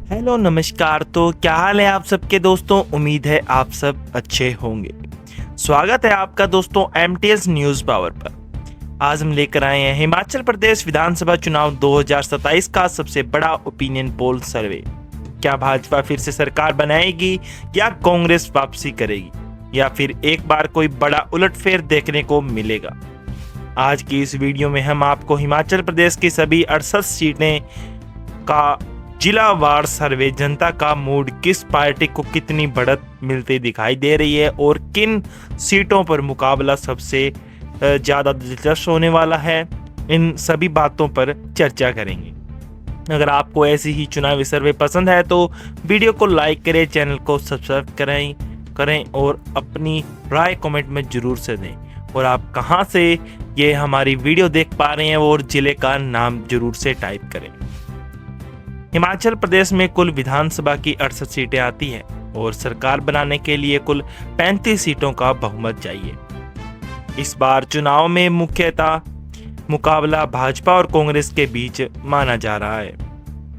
Hello नमस्कार। तो क्या हाल है आप सबके दोस्तों। उम्मीद है आप सब अच्छे होंगे। स्वागत है आपका दोस्तों एमटीएस न्यूज़ पावर पर। आज हम लेकर आए हैं हिमाचल प्रदेश विधानसभा चुनाव 2027 का सबसे बड़ा ओपिनियन पोल सर्वे। क्या भाजपा फिर से सरकार बनाएगी या कांग्रेस वापसी करेगी या फिर एक बार कोई बड़ा उलटफेर देखने को मिलेगा। आज की इस वीडियो में हम आपको हिमाचल प्रदेश की सभी 68 सीटें का जिलावार सर्वे, जनता का मूड, किस पार्टी को कितनी बढ़त मिलती दिखाई दे रही है और किन सीटों पर मुकाबला सबसे ज़्यादा दिलचस्प होने वाला है, इन सभी बातों पर चर्चा करेंगे। अगर आपको ऐसी ही चुनावी सर्वे पसंद है तो वीडियो को लाइक करें, चैनल को सब्सक्राइब करें और अपनी राय कमेंट में ज़रूर से दें। और आप कहां से ये हमारी वीडियो देख पा रहे हैं और ज़िले का नाम ज़रूर से टाइप करें। हिमाचल प्रदेश में कुल विधानसभा की 68 सीटें आती हैं और सरकार बनाने के लिए कुल 35 सीटों का बहुमत चाहिए। इस बार चुनाव में मुख्यतः मुकाबला भाजपा और कांग्रेस के बीच माना जा रहा है।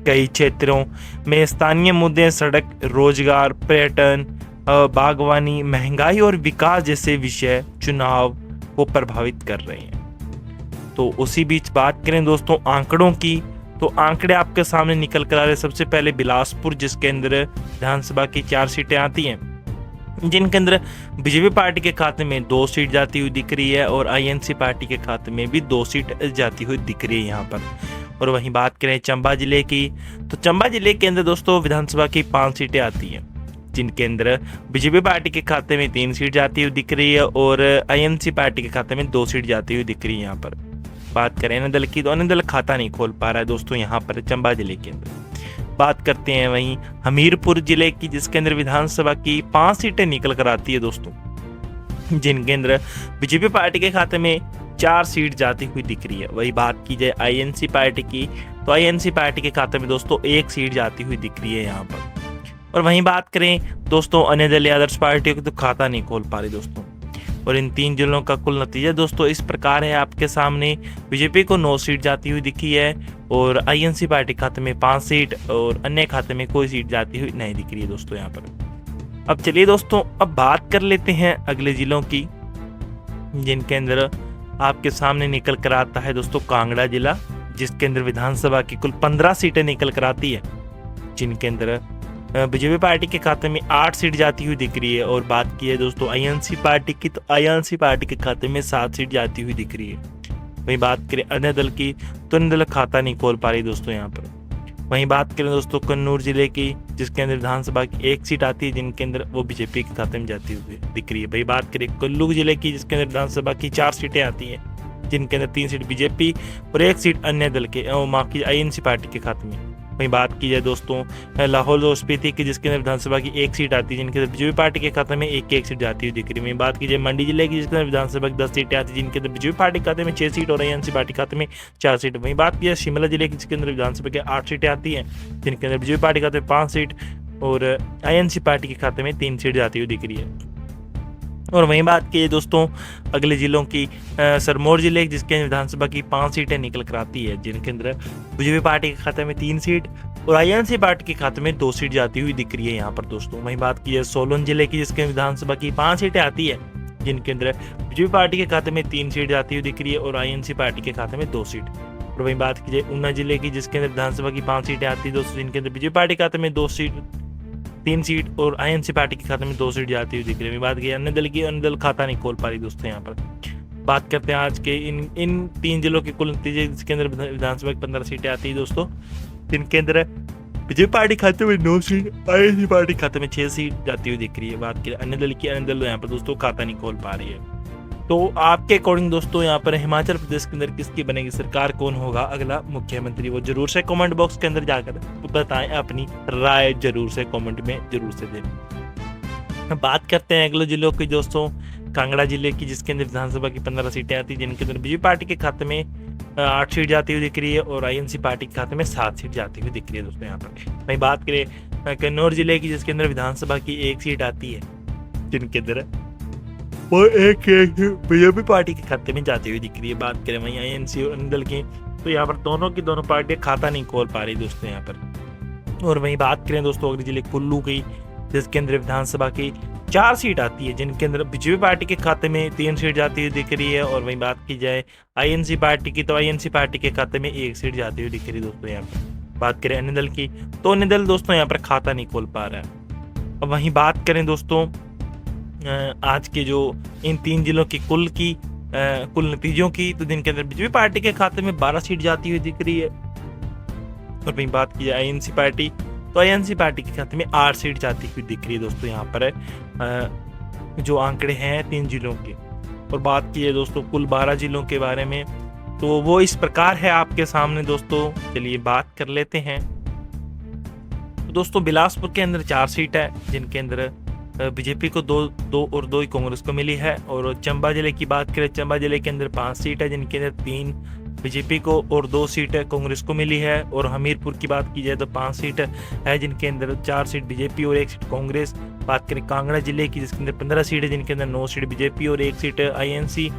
कई क्षेत्रों में स्थानीय मुद्दे सड़क, रोजगार, पर्यटन, बागवानी, महंगाई और विकास जैसे विषय चुनाव को प्रभावित कर रहे हैं। तो उसी बीच बात करें दोस्तों आंकड़ों की, तो आंकड़े आपके सामने निकल कर आ रहे। सबसे पहले बिलासपुर, जिसके अंदर विधानसभा की 4 सीटें आती हैं, जिनके अंदर बीजेपी पार्टी के खाते में 2 सीट जाती हुई दिख रही है और आईएनसी पार्टी के खाते में भी 2 सीट जाती हुई दिख रही है यहाँ पर। और वहीं बात करें चंबा जिले की, तो चंबा जिले के अंदर दोस्तों विधानसभा की 5 सीटें आती हैं, जिनके अंदर बीजेपी पार्टी के खाते में 3 सीट जाती हुई दिख रही है और आईएनसी पार्टी के खाते में 2 सीट जाती हुई दिख रही है यहाँ पर। बात करें अन्य दल की, तो अन्य दल खाता नहीं खोल पा रहा है दोस्तों यहाँ पर चंबा जिले के अंदर। बात करते हैं वहीं हमीरपुर जिले की, जिसके अंदर विधानसभा की 5 सीटें निकल कर आती है दोस्तों, जिनके अंदर बीजेपी पार्टी के खाते में 4 सीट जाती हुई दिख रही है। वही बात की जाए आईएनसी पार्टी की, तो आईएनसी पार्टी के खाते में दोस्तों 1 सीट जाती हुई दिख रही है यहाँ पर। और वहीं बात करें दोस्तों अन्य दल या आदर्श पार्टियों की, तो खाता नहीं खोल पा रही दोस्तों। और इन 3 जिलों का कुल नतीजा दोस्तों इस प्रकार है आपके सामने। बीजेपी को 9 सीट जाती हुई दिखी है और आईएनसी पार्टी खाते में 5 सीट और अन्य खाते में कोई सीट जाती हुई नहीं दिख रही है दोस्तों यहाँ पर। अब चलिए दोस्तों अब बात कर लेते हैं अगले जिलों की, जिनके अंदर आपके सामने निकल कर आता है दोस्तों कांगड़ा जिला, जिसके अंदर विधानसभा की कुल 15 सीटें निकल कर आती है, जिनके अंदर बीजेपी पार्टी के खाते में 8 सीट जाती हुई दिख रही है। और बात की है दोस्तों आईएनसी पार्टी की, तो आईएनसी पार्टी के खाते में 7 सीट जाती हुई दिख रही है। वहीं बात करें अन्य दल की, तो अन्य दल खाता नहीं खोल पा रही दोस्तों यहाँ पर। वहीं बात करें दोस्तों कन्नूर जिले की, जिसके अंदर विधानसभा की 1 सीट आती है, जिनके अंदर वो बीजेपी के खाते में जाती हुई दिख रही है। वही बात करें कुल्लू जिले की, जिसके अंदर विधानसभा की 4 सीटें आती हैं, जिनके अंदर 3 सीट बीजेपी और 1 सीट अन्य दल के माफ की आईएनसी पार्टी के खाते में। वहीं बात की जाए दोस्तों लाहौल और स्पीति की, जिसके अंदर विधानसभा की 1 सीट आती है, जिनके अंदर बीजेपी पार्टी के खाते में 1 सीट जाती हुई दिख रही है। वहीं बात की जाए मंडी जिले की, जिसके अंदर विधानसभा की 10 सीटें आती है, जिनके अंदर बीजेपी पार्टी के खाते में 6 सीट और आईएनसी पार्टी खाते में 4 सीट। वहीं बात की जाए शिमला जिले की, जिसके अंदर विधानसभा के 8 सीटें आती हैं, जिनके अंदर बीजेपी पार्टी के खाते में 5 सीट और आईएनसी पार्टी के खाते में 3 सीट जाती हुई दिख रही है। और वहीं बात की दोस्तों अगले जिलों की, सिरमौर जिले जिसके विधानसभा की 5 सीटें निकल कर आती है, जिनके अंदर बीजेपी पार्टी के खाते में 3 सीट और आईएनसी पार्टी के खाते में 2 सीट जाती हुई दिख रही है यहाँ पर दोस्तों। वहीं बात की है सोलन जिले की, जिसके विधानसभा की 5 सीटें आती है, जिनके अंदर बीजेपी पार्टी के खाते में 3 सीट जाती हुई दिख रही है और आईएनसी पार्टी के खाते में 2 सीट। और वहीं बात की जाए ऊना जिले की, जिसके अंदर विधानसभा की 5 सीटें आती है दोस्तों, जिनके अंदर बीजेपी पार्टी के खाते में 3 सीट और आईएनसी पार्टी के खाते में 2 सीट जाती हुई दिख रही है। बात की अन्य दल की, अन्य दल खाता नहीं खोल पा रही दोस्तों यहाँ पर। बात करते हैं आज के इन 3 जिलों के कुल नतीजे, जिसके अंदर विधानसभा की 15 सीटें आती है दोस्तों, जिनके अंदर बीजेपी पार्टी खाते में 9 सीट, आईएनसी पार्टी खाते में 6 सीट जाती हुई दिख रही है। बात की अन्य दल की, अन्य दल यहाँ पर दोस्तों खाता नहीं खोल पा रही है। तो आपके अकॉर्डिंग दोस्तों यहाँ पर हिमाचल प्रदेश के अंदर किसकी बनेगी सरकार, कौन होगा अगला मुख्यमंत्री, वो जरूर से कमेंट बॉक्स के अंदर जाकर बताएं, अपनी राय जरूर से कमेंट में जरूर से दें। बात करते हैं अगले जिलों की दोस्तों, कांगड़ा जिले की, जिसके अंदर विधानसभा की 15 सीटें आती है, जिनके अंदर बीजेपी पार्टी के खाते में 8 सीट जाती हुई दिख रही है और आईएनसी पार्टी के खाते में 7 सीट जाती हुई दिख रही है दोस्तों यहाँ पर। वहीं बात करें कन्नौर जिले की, जिसके अंदर विधानसभा की 1 सीट आती है, जिनके अंदर वो 1 बीजेपी पार्टी के खाते में जाती हुई दिख रही है। बात करें वहीं आईएनसी और अन्य दल की, तो यहाँ पर दोनों की दोनों पार्टियां खाता नहीं खोल पा रही दोस्तों यहाँ पर। और वहीं बात करें दोस्तों अगर जिले कुल्लू की, जिसके अंदर विधानसभा की 4 सीट आती है, जिनके अंदर बीजेपी पार्टी के खाते में 3 सीट जाती हुई दिख रही है। और वहीं बात की जाए आईएनसी पार्टी की, तो आईएनसी पार्टी के खाते में 1 सीट जाती हुई दिख रही है दोस्तों। यहाँ पर बात करें अन्य दल की, तो अन्य दल दोस्तों यहाँ पर खाता नहीं खोल पा रहा है। अब वहीं बात करें दोस्तों आज के जो इन 3 जिलों की कुल नतीजों की, तो जिनके अंदर बीजेपी पार्टी के खाते में 12 सीट जाती हुई दिख रही है। और वहीं बात की जाए आईएनसी पार्टी, तो आईएनसी पार्टी के खाते में 8 सीट जाती हुई दिख रही है दोस्तों। यहाँ पर जो आंकड़े हैं 3 जिलों के। और बात की है दोस्तों कुल 12 जिलों के बारे में, तो वो इस प्रकार है आपके सामने दोस्तों। चलिए बात कर लेते हैं। तो दोस्तों बिलासपुर के अंदर 4 सीट है, जिनके अंदर बीजेपी को 2 और 2 ही कांग्रेस को मिली है। और चंबा जिले की बात करें, चंबा जिले के अंदर 5 सीट है, जिनके अंदर 3 बीजेपी को और 2 सीट कांग्रेस को मिली है। और हमीरपुर की बात की जाए तो 5 सीट है, जिनके अंदर 4 सीट बीजेपी और 1 सीट कांग्रेस। बात करें कांगड़ा जिले की, जिसके अंदर 15 सीट है, जिनके अंदर 9 सीट बीजेपी और 1 सीट आईएनसी।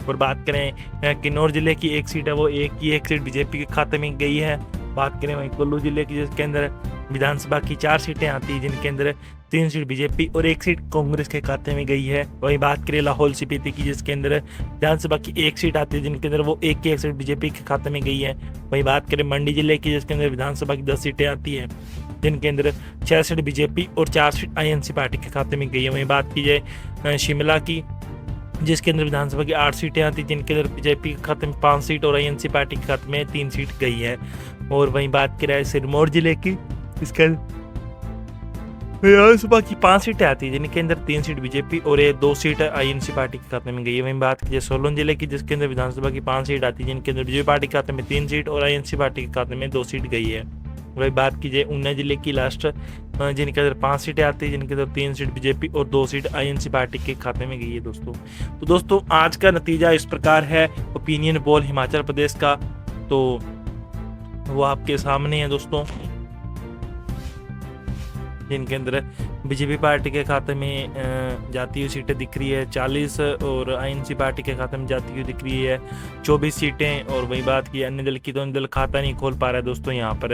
और बात करें किन्नौर जिले की 1 सीट है, वो एक सीट बीजेपी के खाते में गई है। बात करें वहीं कुल्लू जिले की, जिसके अंदर विधानसभा की 4 सीटें आती हैं, जिनके अंदर 3 सीट बीजेपी और 1 सीट कांग्रेस के खाते में गई है। वहीं बात करें लाहौल स्पीति की, जिसके अंदर विधानसभा की 1 सीट आती है, जिनके अंदर वो एक सीट बीजेपी के खाते में गई है। वहीं बात करें मंडी जिले की, जिसके अंदर विधानसभा की 10 सीटें आती है, जिनके अंदर 6 सीट बीजेपी और 4 सीट आईएनसी पार्टी के खाते में गई है। वहीं बात की जाए शिमला की, जिसके अंदर विधानसभा की 8 सीटें आती, जिनके अंदर बीजेपी के खाते में 5 सीट और आईएनसी पार्टी के खाते में 3 सीट गई है। और वहीं बात की जाए सिरमौर जिले की, इसके विधानसभा की 5 सीटें आती है, जिनके अंदर 3 सीट बीजेपी और 2 सीट आईएनसी पार्टी के खाते में गई है। वहीं बात की जाए सोलन जिले की, जिसके अंदर विधानसभा की 5 सीट आती है, जिनके अंदर बीजेपी पार्टी के खाते में 3 सीट और आईएनसी पार्टी के खाते में 2 सीट गई है। वही बात की जाए ऊना जिले की लास्ट, जिनके अंदर 5 सीटें आती है, जिनके अंदर 3 सीट बीजेपी और 2 सीट आईएनसी पार्टी के खाते में गई है दोस्तों। तो दोस्तों आज का नतीजा इस प्रकार है ओपिनियन पोल हिमाचल प्रदेश का, तो वो आपके सामने है दोस्तों, जिनके अंदर बीजेपी पार्टी के खाते में जाती हुई सीटें दिख रही है 40 और आईएनसी पार्टी के खाते में जाती हुई दिख रही है 24 सीटें। और वही बात की अन्य दल की, तो अन्य दल खाता नहीं खोल पा रहा है दोस्तों यहाँ पर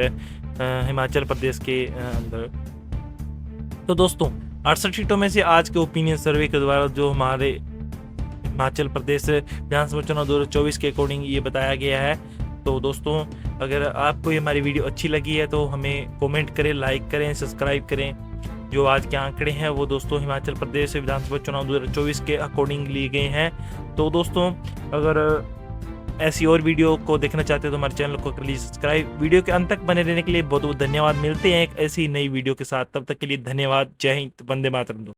हिमाचल प्रदेश के अंदर। तो दोस्तों 68 सीटों में से आज के ओपिनियन सर्वे के द्वारा जो हमारे हिमाचल प्रदेश विधानसभा चुनाव 2024 के अकॉर्डिंग ये बताया गया है। तो दोस्तों अगर आपको ये हमारी वीडियो अच्छी लगी है तो हमें कमेंट करें, लाइक करें, सब्सक्राइब करें। जो आज के आंकड़े हैं वो दोस्तों हिमाचल प्रदेश विधानसभा चुनाव 2024 के अकॉर्डिंग लिए गए हैं। तो दोस्तों अगर ऐसी और वीडियो को देखना चाहते हैं तो हमारे चैनल को कर लीजिए सब्सक्राइब। वीडियो के अंत तक बने रहने के लिए बहुत बहुत धन्यवाद। मिलते हैं एक ऐसी नई वीडियो के साथ, तब तक के लिए धन्यवाद। जय हिंद, वंदे मातरम।